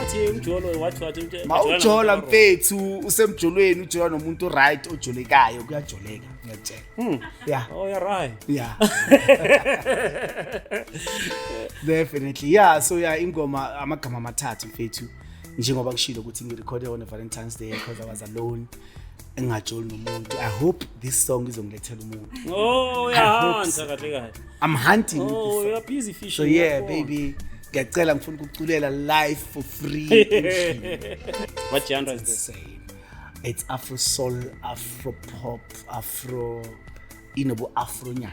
uthi umjolo wathi mawujola mfethu usemjolweni ujola nomuntu right ojolekayo kuyajoleka ngiyatshela yeah oh you're right yeah definitely yeah so yeah ingoma amagama amathathu mfethu njengoba kushilo ukuthi ngirecorde on Valentine's Day because I was alone engajoli nomuntu. I hope this song izongilethela umuntu. Oh yeah kahle I'm hunting oh you're busy fishing so yeah baby ngiyacela ngifuna ukuculela live for free. What genre is this? It's Afro soul, Afro pop, Afro inobo Afro nyana.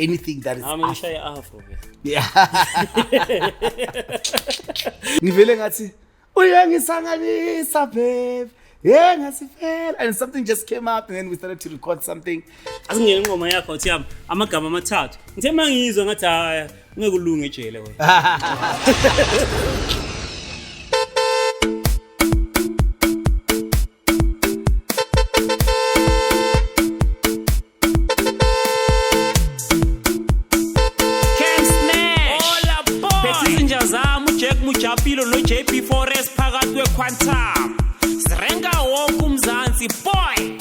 Anything that is Afro. Yeah. Ngivele ngathi uyangisanganisa babe. Yeah, ngasifela and something just came up and then we started to record something. Asingene ingoma yakho uthi amagama amathathu. Ngithe mangizwa ngathi haya ngeke ulunge ejele wena. Mujapilo no JP Forest phakathi kweQuantum sirenga wonke umzansi boy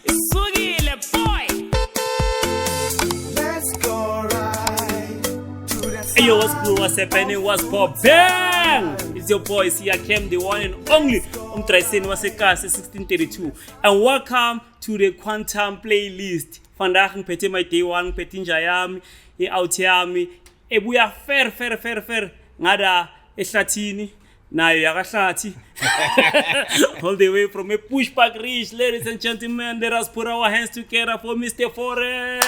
isukile boy Let's go right to the Hey yo what's good what's happening what's pop bang it's your boy Sia Kem the one and only umdraiseni waseKasi 1632 and welcome to the Quantum playlist vandag ngiphethe my day one ngiphethe inja yami i-out yami ebuya fair ngada ehlathini nayo yakahlathi all the way from a pushback reach. Ladies and gentlemen, let us put our hands together for Mr. Forest.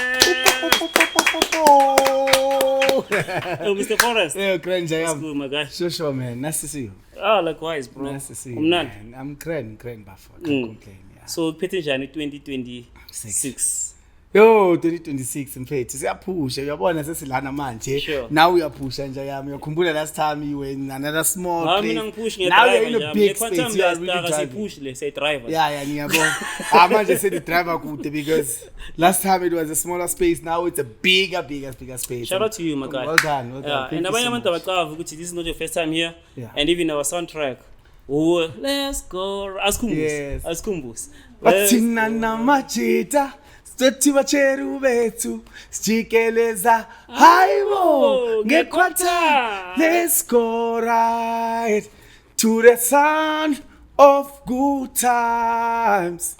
Oh Mr. Forest, yeah grand jam good my guy. Sure man, nice to see you. Likewise bro, Nice to see you man. I'm grand bafo, can't complain. Yeah. So phethe njani 2026 Yo 2026 mfethu siyaphusha uyabona sesilana manje Sure. now uyaphusha nje yami uyakhumbula last time you were in another small place mina ngipush now you're in ngedriver a big space you are really driving push le say driver yeah ngiyabona manje say the driver kude because last time it was a smaller space now it's a bigger space. Shout out to you my guy. Well done yeah, and abanye abantu abacava ukuthi this is not your first time here Yeah. and even our soundtrack oh let's go Yes. asikhumbus bathina namajita Stethi bacheru bethu sijikeleza hayibo ngeQuantum. Let's go right to the sound of good times.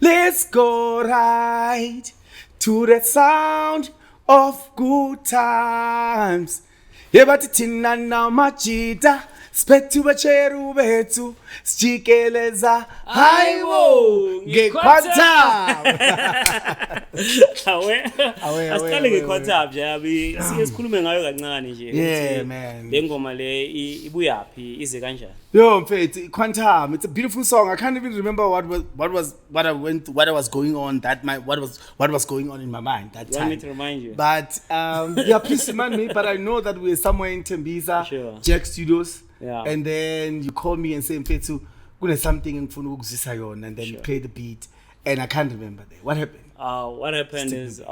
Let's go right to the sound of good times. Yebathi thina namajita Spetu bacheru bethu sijikeleza hayibo ngeQuantum. Asiqale ngeQuantum nje yabi sike sikhulume ngayo kancane nje Yeah man. le ngoma le ibuyapi ize kanjani Yo mfethu Quantum, it's a beautiful song. I can't even remember what I was going on what was going on in my mind that you want me time. to remind you But yeah, please remind me. But I know that we're somewhere in Tembisa, Sure. Jack Studios, Yeah. and then you call me and say, "Mfethu, kuna something ngifuna ukuzisa yona," and then you play the beat, and I can't remember there. What happened? What happened is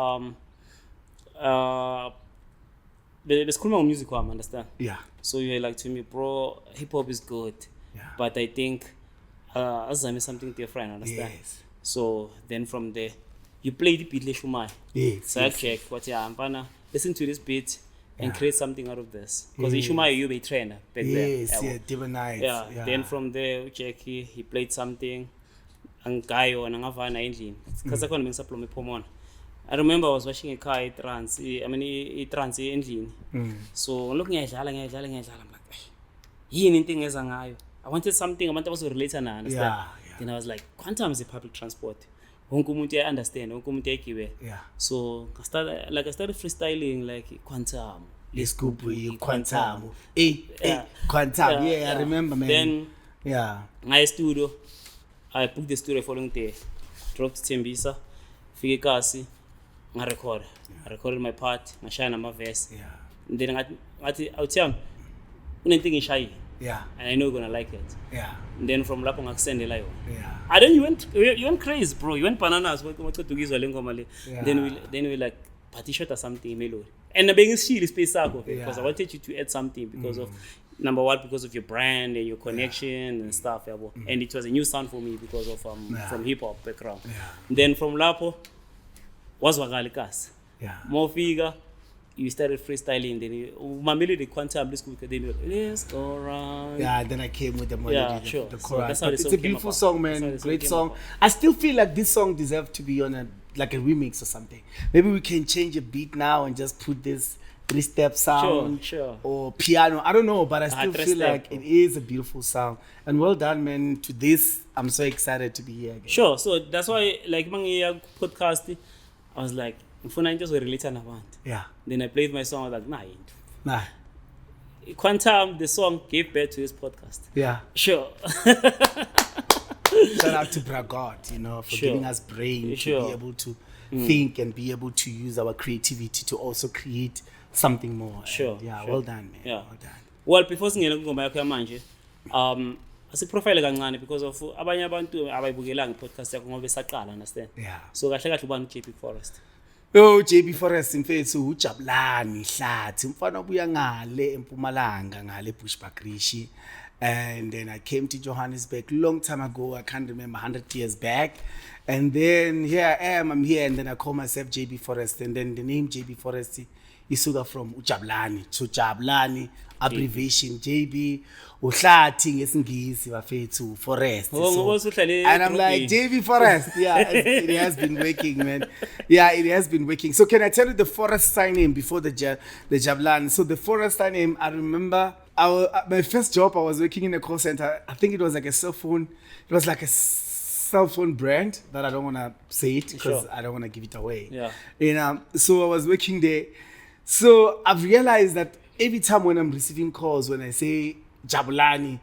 the school music wam understand Yeah, so you're like to me bro hip hop is good Yeah. but I think azame something different understand Yes. so then from there you play the beat le shumayo yes. so I check what mfana listen to this beat and create something out of this because ishumayo you be trainer back Yes, then yeah, Divinites. yeah then from there Jackie he played something angayo ngavana endlini because akhona bengisaploma iphomona I remember I was watching a car trans endlini so ngilokhu ngiyadlala I'm like yini into engeza ngayo I wanted something abantu abazorelate na understand Yeah. then I was like Quantum is a public transport wonke umuntu understand wonke umuntu ayigibela Yeah. so I started freestyling like Quantum Let's go to Quantum. Hey, Quantum. Yeah, I remember, man. Then yeah. My studio, I booked the studio following day. Dropped Tembisa, fike eKasi, I recorded my part, ngashaya nama verse. Yeah. Then ngathi awuthiyami unentingi ishayi. Yeah. And I know you're gonna like it. Yeah. And then from lapho ngakusendela yona. Yeah. I then you went crazy, bro. You went bananas waceda ukizwa le ngoma le. Then we like party shot or something melody. And bengisishila space sakho because I wanted you to add something because of number one because of your brand and your connection and stuff, yabo. And it was a new sound for me because of from hip hop background. Then from lapho wazwakala kasi. More figure, you started freestyling, then mameli the quantum then you let's go around. Yeah, then I came with the melody, sure. the So chorus. that's how the It's song a came beautiful about. song, That's how man. the song Great came song. about. I still feel like this song deserves to be on a remix or something. Maybe we can change a beat now and just put this 3-step sound Sure. or piano. I don't know, but I still feel 3-step. like it is a beautiful sound. And well done, man. To this, I'm so excited to be here again. Sure. So that's why, like, mangiya podcast, I was like, ngifuna into ezorelate nabantu. Yeah. Then I played my song. I was like, nah. Nah. Quantum, the song gave birth to this podcast. Yeah. Sure. Shout out to Bragot, for giving us brain to be able to think and be able to use our creativity to also create something more. Sure. And yeah, sure. well done, man. Yeah. Well done. Well, before singena kungoma yakho yamanje, asiprofile kancane because of abanye abantu abayibukelanga podcast yakho ngoba esaqala, understand? Yeah. So kahle kahle ubani JB Forest. Yo, JB Forest mfethu ujabulani Hlathi mfana obuya ngale eMpumalanga ngale Bushbuckrishi. And then I came to Johannesburg long time ago. I can't remember, 100 years back. And then here I am, I'm here, and then I call myself JB Forest. And then the name JB Forest is from Ujabulani. So Jabulani, abbreviation JB, Uhlathi ngesingisi bafethu Forest. And I'm like, JB Forest. Yeah, it has been working, man. Yeah, it has been working. So can I tell you the Forest sign name before the Jabulani? So the Forest sign name, I remember my first job, I was working in a call center. I think it was like a cell phone. It was like a cell phone brand that I don't want to say it because I don't want to give it away. Yeah. So I was working there. So I've realized that every time when I'm receiving calls, when I say Jabulani,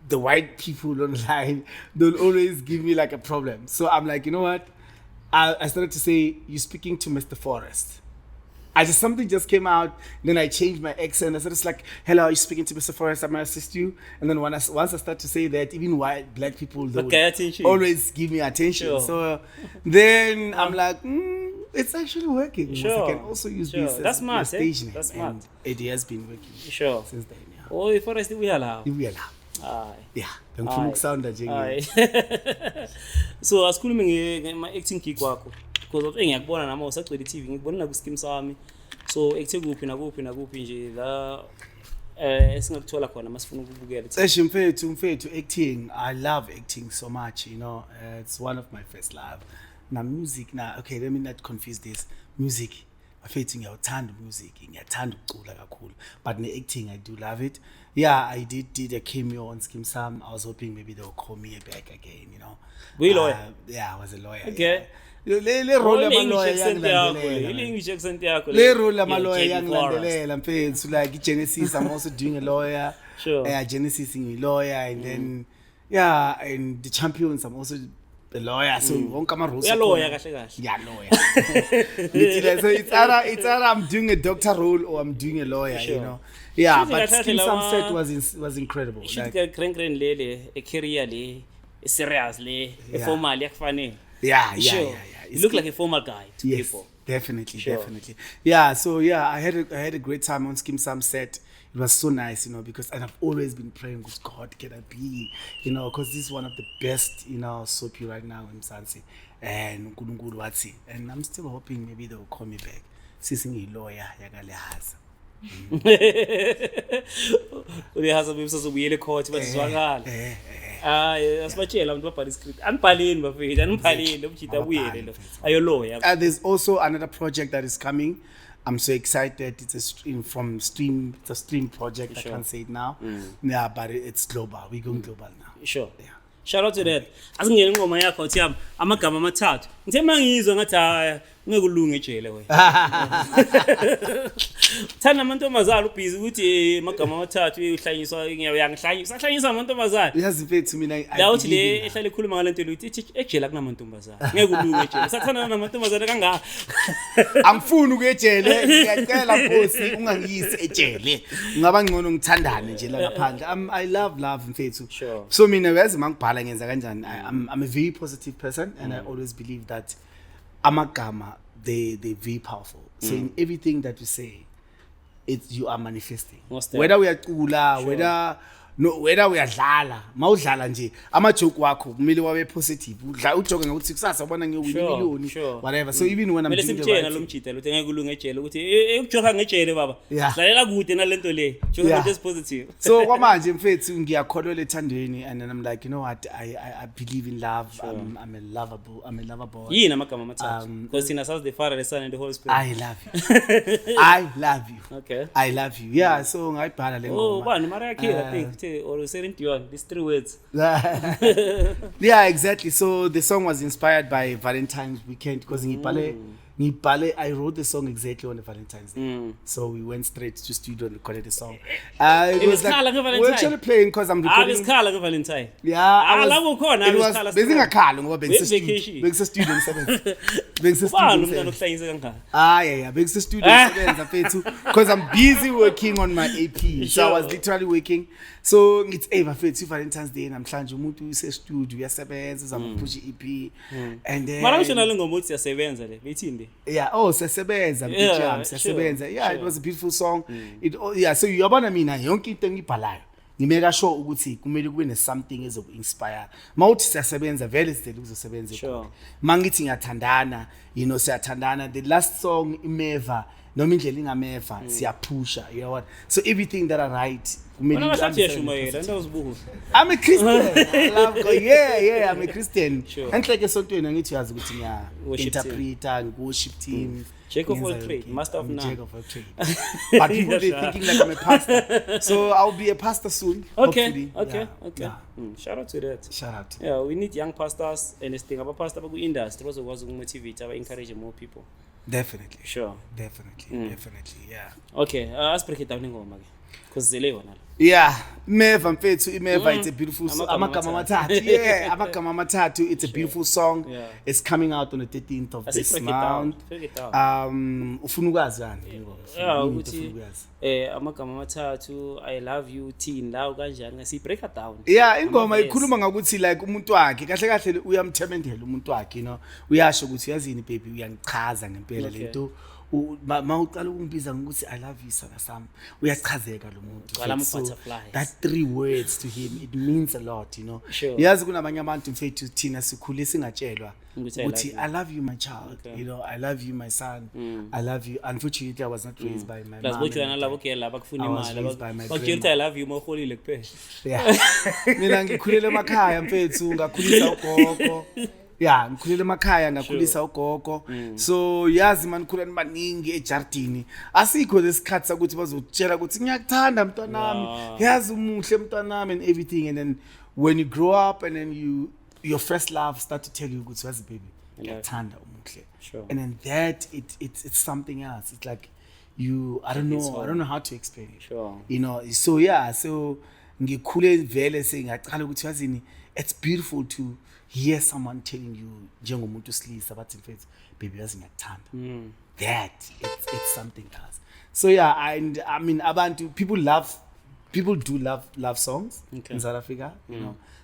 the white people online, they'll always give me like a problem. So I'm like, you know what? I started to say, you're speaking to Mr. Forest. Something just came out, then I changed my accent. I said, it's like, hello, are you speaking to Mr. Forrest? I might assist you. And then once I start to say that, even white, black people, they would always give me attention. Sure. So then I'm like, it's actually working. Sure. I can also use this That's as smart, my stage name. That's smart. And it has been working since then. Yeah. Oh, Forest we allow. We allow. Aye. Yeah. Ngifuna ukusounder nje. Aye. So asikhulume nge-acting gig wakho because ngiyakubona nami usagcwele TV ngikubona na ku Skeem Sami. So ekuthe kuphi nakuphi nje la esingakuthola khona masifuna ukubukela. Seshe mfethu acting. I love acting so much, it's one of my first love. Now music, okay, let me not confuse this. Music, mfethu ngiyawuthanda music, ngiyathanda ukucula kakhulu. But in acting I do love it. Yeah, I did a cameo on Skeem Sam. I was hoping maybe they'll call me back again, Were you a lawyer? Yeah, I was a lawyer. Okay. Le role English accent yakho. Le role ama-lawyer yangilandelela mfethu, like Genesis, I'm also doing a lawyer. Sure. Genesis ngiyi-lawyer, and then and the Champions I'm also a lawyer. So wonke ama-roles. Uyalawyer kahle kahle. Yeah, lawyer. So it's either I'm doing a doctor role or I'm doing a lawyer, Yeah, but Skeem Sam set was incredible. Like grand lele, a career le, a serious le, a formal yakufane. Yeah. You look like a formal guy to people. Definitely. Yeah, so I had a great time on Skeem Sam set. It was so nice, because I've always been praying with God, can I be, because this is one of the best, soapy right now in Mzansi. And uNkulunkulu wathi, and I'm still hoping maybe they'll call me back. Sisi ngiyi-lawyer yakalehaza. Uyahaza bebisazobuyela ecourt bazizwakala. Asibatshela abantu babhala iscript. Anibhaleni bafethu, anibhaleni ubujita buyele lo. Ayo lawyer. There's also another project that is coming. I'm so excited. It's a stream It's a stream project. I can't say it now. Yeah, but it's global. We're going global now. Sure. Yeah. Shout out to that. Asingene ingoma yakho uthi amagama amathathu. Ngithe mangizwa ngathi ngekulunga ejele wena. Thana amantombazana ubhizi ukuthi amagama amathathu uhlanyiswa ngiyahlanyisa amantombazana. Uyazi mfethu mina la uthi le ehlala ikhuluma ngalento ukuthi ejele kunamantombazana. Ngekulunga ejele. Sathana namantombazana kangaka. Angifuni ukuyejele, ngiyacela Nkosi ungangiyisi ejele. Ngaba ngcono ngithandane nje la ngaphandle. I love mfethu. Sure. So mina uyazi mangibhala ngenza kanjani. I'm a very positive person, and I always believe that amagama they're very powerful. So in everything that you say, it's you are manifesting. Most definitely. Whether uyacula, whether uyadlala, mawudlala nje ama joke wakho kumele wabe positive. Ujoke ngokuthi kusasa ubona ngewina million whatever. So even when I'm mele doing the simtshena right lo thing, mjita lo ngeke ulunge ejele ukuthi ukujoka ngejele baba Yeah. dlalela kude nalento le joka Yeah. just positive. so kwamanje mfethu ngiyakholwa ethandweni, and then I'm like, you know what, I believe in love. I'm a lover boy. yini amagama amathathu because thina sazi the Father, the Son and the Holy Spirit. I love you. I love you. Okay. I love you. Yeah, so ngayibhala le Oh, ngoma. bani Mariah Carey, I think or Celine Dion, these 3 words. Yeah, exactly. So the song was inspired by Valentine's weekend because I wrote the song exactly on the Valentine's Day. So we went straight to studio and recorded the song. It was Ibisikhala like, nge-Valentine? we're actually playing because I'm recording. Abesikhala ke Valentine. Yeah, la kukhona it was abesikhala. bezingakhali ngoba Vacation. bengise studio ngisebenza. Bani umntana okuhlanyisa kangaka? Yeah, bengise studio ngisebenza mfethu because I'm busy working on my AP. So I was literally working. So ngithi hey mfethu Valentine's Day namhlanje umuntu use studio uyasebenza uzamphusha EP and then Mara ushona ngoma uthi siyasebenza le bethini. yeah, siyasebenza Yeah, siyasebenza. sure, Yeah, sure. it was a beautiful song. So uyabona mina yonke into engibhalayo ngimeka sure ukuthi kumele kube ne something ezoku-inspire. Mawuthi siyasebenza vele sidele uzosebenza. Sure. Mangithi ngiyathandana, siyathandana. The last song Imeva noma indlela ingameva siyaphusha, you know what. So everything that I write kumele Wena ngahlathi ihambisane uyashumayela nto uzibuhu. I'm a Christian. I love God. Yeah, I'm a Christian. Sure. Enhleke esontweni angithi uyazi ukuthi ngiya Worship team. interpreter, worship team. Jack of all Ngenza trade, yonke. master of I'm none. Jack of all trade. But people they thinking like I'm a pastor. So I'll be a pastor soon. Okay. Hopefully. Okay. Yeah. Shout out to that. Shout out. Yeah, we need young pastors and sidinga abapastor baku-industry bazokwazi ukumotivate aba-encourage more people. Definitely. Sure. Definitely. Yeah. Okay, asibreak it down ingoma ke. Because zile yona la. Yeah, Imeva mfethu, Imeva, it's a beautiful song. Amagama Amathathu. Yeah, Amagama Amathathu. It's a beautiful song. Yeah. It's coming out on the 13th of this Break it down. month. Break it down. Ufuna ukwazi yani? Yeah, Yini ukuthi ufuna ukwazi? amagama amathathu, I love you, thini la kanjani si break it down. Yeah, ingoma Ama-verse. ikhuluma ngakuthi like umuntu wakhe kahle kahle uyamthemendela umuntu wakhe, uyasho ukuthi yazini baby uyangichaza ngempela Okay. lento. Mawuqala ukungibiza ngokuthi I love you sana sami, uyachazeka lo muntu. Gcwala So ama-butterflies. that 3 words to him, it means a lot, Sure. Yazi kunabanye abantu mfethu thina sikhule singatshelwa Ukuthi I ukuthi love I love you my child, Okay. I love you my son, I love you. Unfortunately I was not raised by my Plus mom. bothi and wena my labo dad. ke la bakufuna I was imali. raised by my Bakutshela ukuthi I love you mawuholile kuphela. Yeah. Mina ngikhulele emakhaya mfethu, ngakhulisa ugogo. Yeah, ngikhulele emakhaya ngakhulisa ugogo. So yazi man khulani maningi ejardini. Asikho lesikhathi ukuthi bazotshela ukuthi ngiyakuthanda mntanami. Yazi umuhle mntanami and everything, and then when you grow up and then your first love start to tell you ukuthi yazi baby ngiyakuthanda umuhle. Sure. And then that it's something else. It's like I don't know how to explain it. Sure. So yeah, so ngikhule vele sengaqala ukuthi yazini it's beautiful to hear someone telling you njengomuntu silisa bathi mfethu baby yazi ngiyakuthanda. That it's something else. So yeah, and I mean people do love songs in South Africa,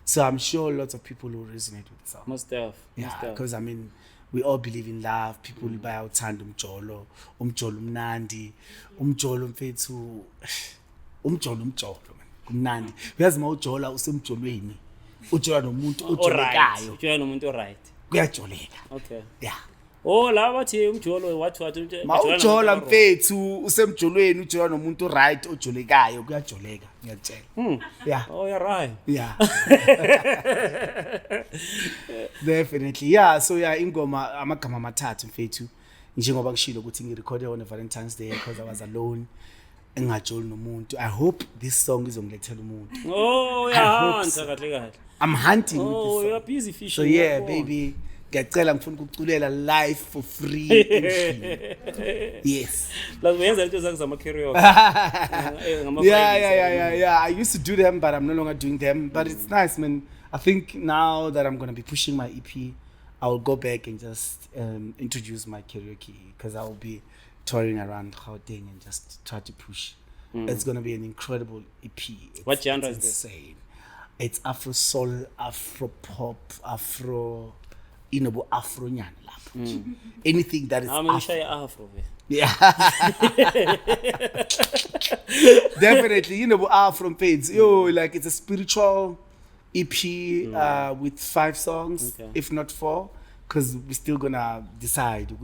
So I'm sure lots of people will resonate with the song. Most def. Yeah, because I mean we all believe in love. People bayawuthanda umjolo umnandi, umjolo mfethu umjolo man. Kumnandi. Uyazi mawujola usemjolweni. Ujola nomuntu ojolekayo. Ujola nomuntu right. Kuyajoleka. Okay. Yeah. Oh la bathi umjolo what Mawujola mfethu usemjolweni ujola nomuntu right ojolekayo kuyajoleka ngiyatshela. Yeah. Oh you're right. Yeah. Definitely. Yeah, so yeah, ingoma amagama amathathu mfethu njengoba ngishilo ukuthi ngirecorde on a Valentine's Day because I was alone. Engajoli nomuntu. I hope this song izongilethela umuntu. Oh yeah, kahle kahle. I'm hunting with this Oh song. you're busy fishing. So yeah, baby, ngiyacela ngifuna ukuculela live for free and free. Yes. Plus uyenza into zakho zama karaoke. Yeah. I used to do them, but I'm no longer doing them. But it's nice, man. I think now that I'm gonna be pushing my EP, I will go back and just introduce my karaoke because I will be touring around Gauteng and just try to push. It's gonna be an incredible EP. What genre is this? Insane. It's Afro soul, Afro pop, Afro inobo afronyana lapho. Anything that is Afro. yeah. Definitely, Afro fades. Like it's a spiritual EP with 5 songs, if not 4. Because we're still gonna decide.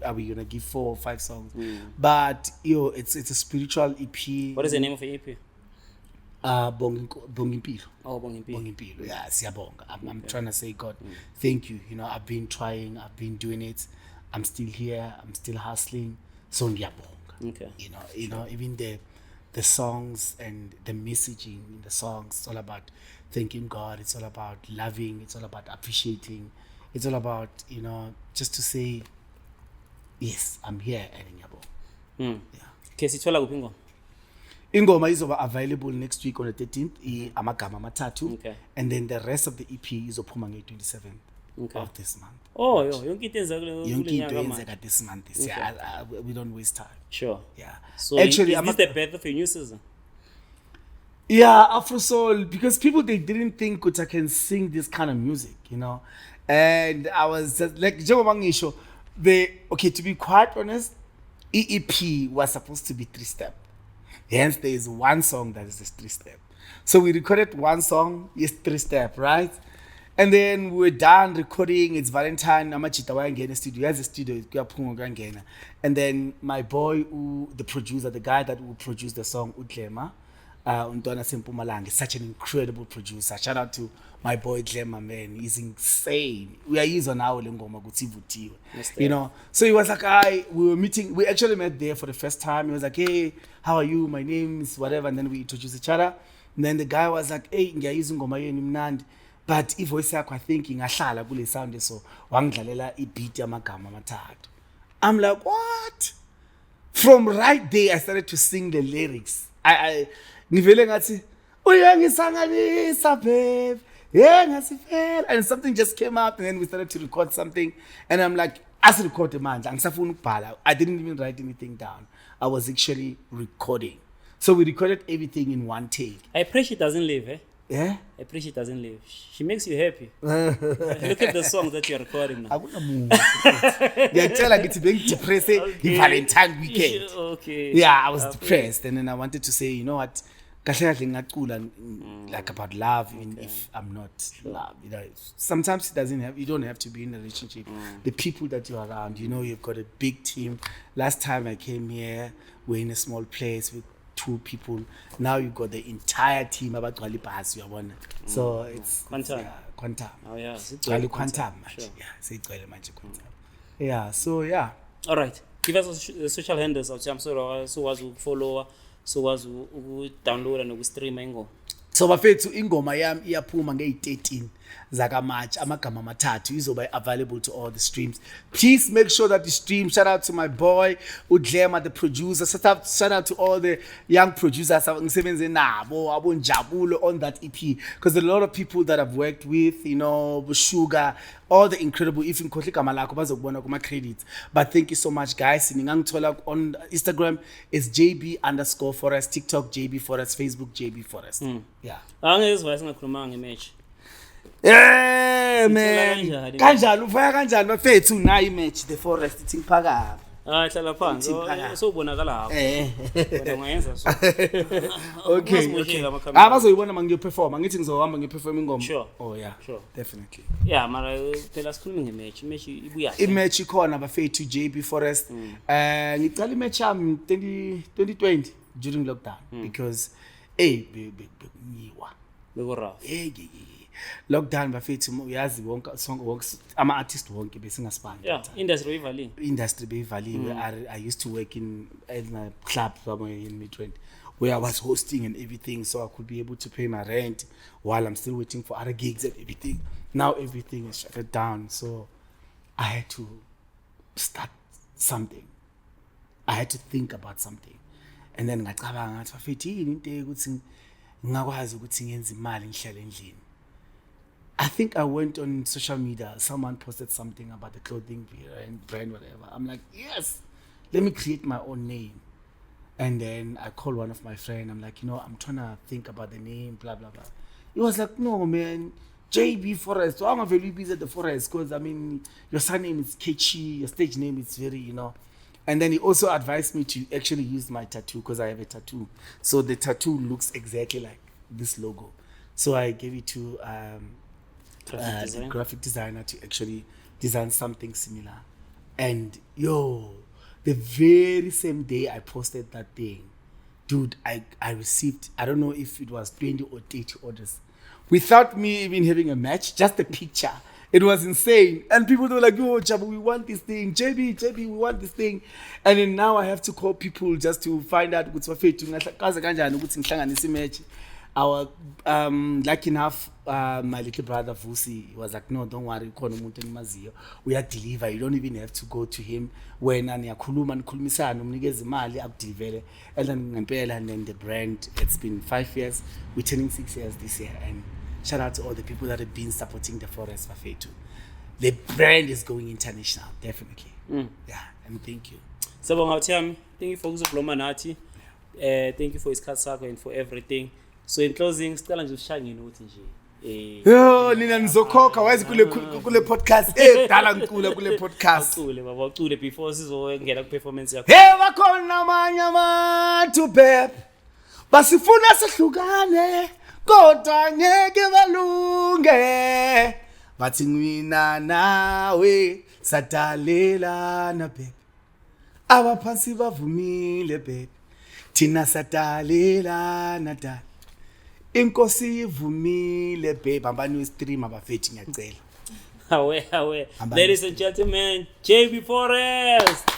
Are we gonna give 4 or 5 songs? But it's a spiritual EP. What is the name of the EP? Bongimpilo. Oh, Bongimpilo. Yeah, siyabonga. I'm trying to say, God, thank you. I've been trying. I've been doing it. I'm still here. I'm still hustling. So ngiyabonga. Okay. Even the songs and the messaging in the songs. It's all about thanking God. It's all about loving. It's all about appreciating. It's all about, just to say, yes, I'm here and ngiyabonga. Yeah. Okay, sithola kuphi ingoma? Ingoma izoba available next week on the 13th, amagama amathathu. Okay. And then the rest of the EP izophuma nge-27th of this month. Oh, yonke into ezakule Yonke this month. We don't waste time. Sure. Yeah. So actually, is this the birth of a new season? Yeah, Afro Soul, because people, they didn't think Kuta can sing this kind of music, And I was just like, to be quite honest, EEP was supposed to be 3-step. Hence, there is one song that is a 3-step. So we recorded one song, it's 3-step, right? And then we're done recording. It's Valentine. Amachita wangena studio. He has a studio. And then my boy, the producer, the guy that will produce the song, Udlema, Untwana Sempumalanga, is such an incredible producer. Shout out to my boy Dlema, man. He's insane. We are using our lingoma gutivu. So he was like, we were meeting. We actually met there for the first time. He was like, hey, how are you? My name is whatever. And then we introduced each other. And then the guy was like, hey, ngiyayizwa ingoma yenu mnandi. But ivoice yakho, I think ingahlala kule sound so wangidlalela ibeat yamagama amathathu. I'm like, what? From right there, I started to sing the lyrics. I ngivele ngathi uyangisanganisa babe, yengasifela, and something just came up, and then we started to record something, and I'm like, record manje, angisafuna ukubhala. I didn't even write anything down. I was actually recording. So we recorded everything in one take. I pray she doesn't leave, eh? Yeah? I pray she doesn't leave. She makes you happy. Look at the songs that you're recording now. Depressed Valentine weekend. Okay. Yeah, I was depressed, and then I wanted to say, you know what? Like about love, even if I'm not love. Sometimes you don't have to be in a relationship. The people that you're around, you've got a big team. Last time I came here, we're in a small place with 2 people. Now you've got the entire team about Basi, so it's Quantum. Quantum. Oh yeah, Quantum. Sure. Quantum. Yeah, so yeah. All right. Give us the social handles of Jamsoro, so was follow, so was download and stream ingoma. So bafethu ingoma yami iyaphuma nge-13 zakaMarch, amagama amathathu, izoba available to all the streams. Please make sure that you stream. Shout out to my boy Udlema, the producer. Shout out to all the young producers ngisebenze nabo, abonjabulo on that EP, because there are a lot of people that I've worked with, Sugar, all the incredible, if you ngikhohle igama lakho bazokubona kuma credits. But thank you so much, guys. Ningangithola on Instagram is JB_Forest, TikTok JB Forest, Facebook JB Forest. Yeah. Angezwa singakhuluma ngematch. Yeah, man. Kanjani ufaya kanjani bafethu nayi match the Forest ithi ngiphaka. Hlala phansi. So ubonakala lapho. Wena ungayenza so. Okay. Abazoyibona mangiyoperforma, ngithi ngizohamba ngiyoperform ingoma. Sure. Oh yeah. Sure. Definitely. Yeah, mara phela sikhuluma ngematch. Imatch ibuya. Imatch ikhona bafethu JB Forest. Ngicala imatch yami 2020 during lockdown because bekunyiwa. Bekuraf. Lockdown bafethu uyazi wonke ama artists wonke besingasibani. Yeah, industry beyivaliwe. I used to work in a club somewhere in Midrand where I was hosting and everything, so I could be able to pay my rent while I'm still waiting for other gigs and everything. Now everything is shut down, so I had to start something. I had to think about something. And then ngacabanga ngathi bafethu yini into ukuthi ngakwazi ukuthi ngenze imali ngihlale endlini. I think I went on social media. Someone posted something about the clothing brand, whatever. I'm like, yes, let me create my own name. And then I called one of my friends. I'm like, I'm trying to think about the name, blah, blah, blah. He was like, no, man, JB Forest. So I'm a very busy at the Forest because I mean your surname is catchy, your stage name is very, you know. And then he also advised me to actually use my tattoo because I have a tattoo. So the tattoo looks exactly like this logo. So I gave it to the graphic designer to actually design something similar. And the very same day I posted that thing, dude, I received, I don't know if it was 20 or 30 orders. Without me even having a match, just the picture. It was insane. And people were like, yo, Jabu, we want this thing. JB, we want this thing. And then now I have to call people just to find out what's my fate. Our, lucky enough, my little brother Vusi was like, no, don't worry, we are deliver. You don't even have to go to him. When and then the brand, it's been 5 years. We're turning 6 years this year. And shout out to all the people that have been supporting the Forest Buffet. The brand is going international, definitely. Yeah, and thank you. So, thank you for Nati. Thank you for his Kasako and for everything. So in closing, sicela nje ushange nothi nje. Yo, nina nizokhokha wazi kule podcast. Dala ngicule kule podcast. Ucule baba, ucule before sizongena ku performance yakho. Bakhona amanye abantu babe. Basifuna sihlukane, kodwa ngeke balunge. Bathi mina nawe sadalelana babe. Abaphansi bavumile babe. Thina sadalelana dala. Inkosi ivumile babe, ambani stream abafethi ngiyacela. Awe. Ladies and gentlemen, JB Forest.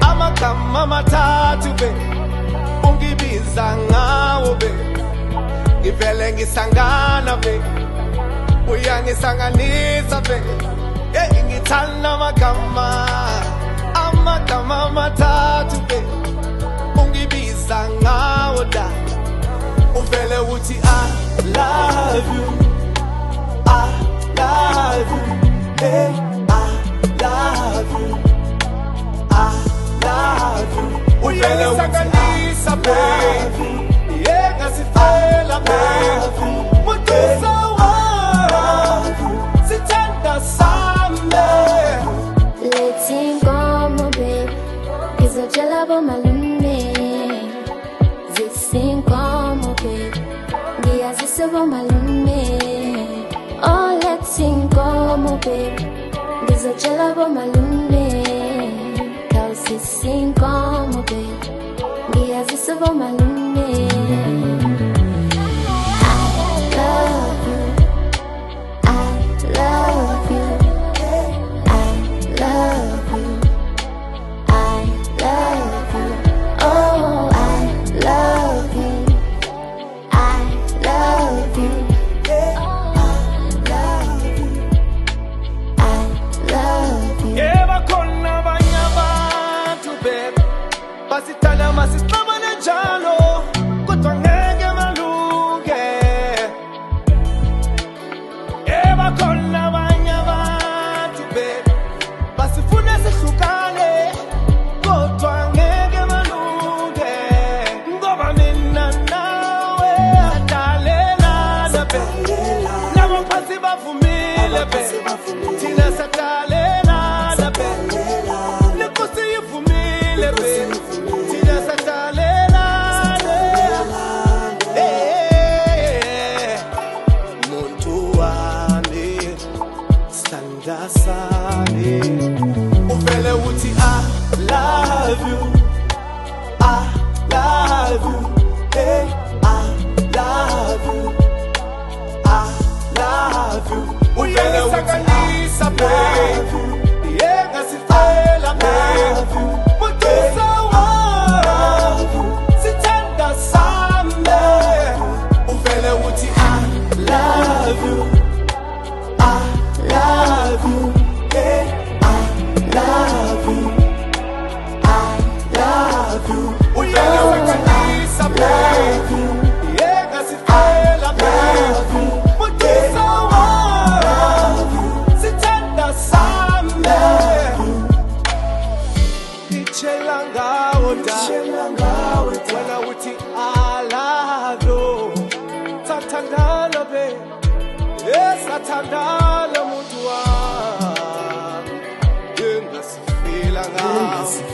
Amagama mathathu be ungibiza ngawo be ngivele ngisangana be uyangisanganisa be ngithanda amagama mathathu be ungibiza ngawo da uvele uthi I love you, I love you, hey, I love you, I love you. Uvele usanganisa baby, yeah, ngasifela baby. Mutusa wavu, sithanda same. Let's go, my baby. Ngizotshela bomalume. Zisinkomo baby. Ngiyazise bomalume. Oh, let's go, my baby. Ngizotshela bomalume. Zisinkomo baby. Ngiyazise bomalume. Tina satalena na be Inkosi ivumile baby thina sadalelana muntu wami sithanda sami uvele uthi I love you I love you hey I love you I love you uvele uthi I love you yenga sifela baby mutusa wavu sithanda sami uvele uthi I love you I love you hey I love you I love you uvele uthi I love you yenga sifela baby mutusa wavu sithanda sami Ichela ngawo wena uthi I love you sathandana be esathandana muntu wami engasifela ngawo